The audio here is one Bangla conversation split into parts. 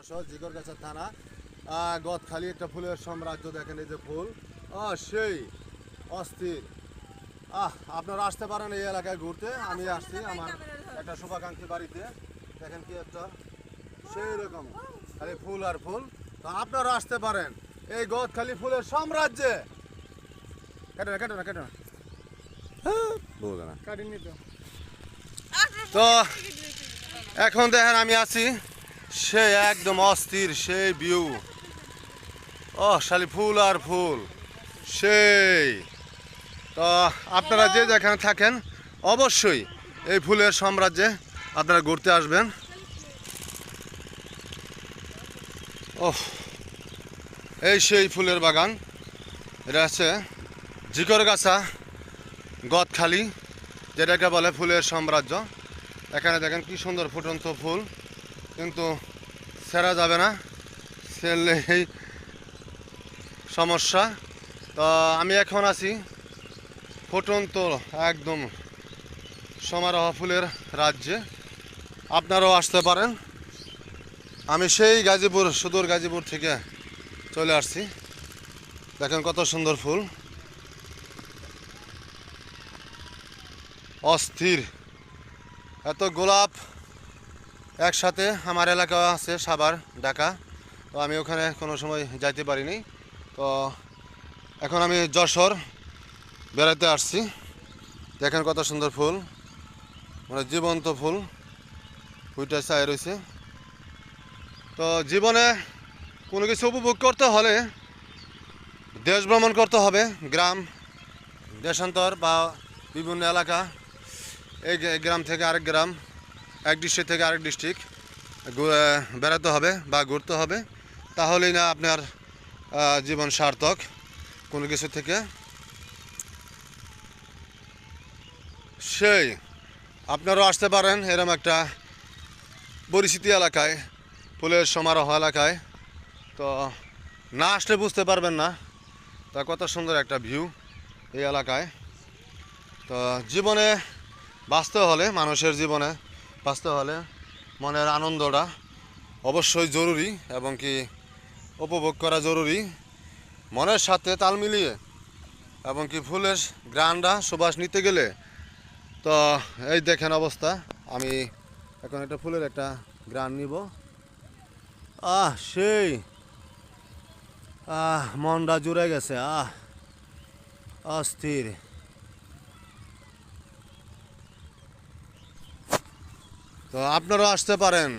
যশোর জিকরগাছা থানা গদখালি একটা ফুলের সাম্রাজ্য। দেখেন এই যে ফুল, সেই অস্থির। আপনারা আসতে পারেন এই এলাকায় ঘুরতে। আমি আসছি আমার একটা শুভাকাঙ্ক্ষী বাড়িতে। দেখেন কি একটা সেই রকম খালি ফুল আর ফুল। তো আপনারা আসতে পারেন এই গদখালি ফুলের সাম্রাজ্যে। কেটে না কেটে না কেটে না বলবে না। তো এখন দেখেন আমি আছি সে একদম অস্থির সেই ভিউ। শালি ফুল আর ফুল সেই। তো আপনারা যে যেখানে থাকেন অবশ্যই এই ফুলের সাম্রাজ্যে আপনারা ঘুরতে আসবেন। এই সেই ফুলের বাগান। এটা আছে জিকরগাছা গদখালি, যেটাকে বলে ফুলের সাম্রাজ্য। এখানে দেখেন কি সুন্দর ফুটন্ত ফুল, কিন্তু ছেঁড়া যাবে না, ছেড়লেই সমস্যা। তো আমি এখন আছি ফুটন্ত একদম সমারোহ ফুলের রাজ্যে। আপনারাও আসতে পারেন। আমি সেই গাজীপুর, সুদূর গাজীপুর থেকে চলে আসছি। দেখেন কত সুন্দর ফুল, অস্থির। এত গোলাপ একসাথে আমার এলাকা আছে সাভার, ঢাকা। তো আমি ওখানে কোনো সময় যাইতে পারিনি। তো এখন আমি যশোর বেড়াতে আসছি। দেখেন কত সুন্দর ফুল, মানে জীবন্ত ফুল ফুইটা চায় রয়েছে। তো জীবনে কোনো কিছু উপভোগ করতে হলে দেশ ভ্রমণ করতে হবে, গ্রাম দেশান্তর বা বিভিন্ন এলাকা, এই গ্রাম থেকে আরেক গ্রাম, এক ডিস্ট্রিক্ট থেকে আরেক ডিস্ট্রিক্ট বেড়াতে হবে বা ঘুরতে হবে। তাহলেই না আপনার জীবন সার্থক কোনো কিছু থেকে। সেই আপনারাও আসতে পারেন এরকম একটা পরিচিতি এলাকায়, ফুলের সমারোহ এলাকায়। তো না আসলে বুঝতে পারবেন না তা কত সুন্দর একটা ভিউ এই এলাকায়। তো জীবনে বাঁচতে হলে, মানুষের জীবনে বাঁচতে হলে মনের আনন্দটা অবশ্যই জরুরি এবং কি উপভোগ করা জরুরি, মনের সাথে তাল মিলিয়ে। এবং কি ফুলের গ্রানটা সুবাস নিতে গেলে তো এই দেখেন অবস্থা। আমি এখন একটা ফুলের একটা গ্রান নিব। সেই মনটা জুড়ে গেছে, অস্থির। তো আপনারাও আসতে পারেন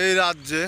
এই রাজ্যে।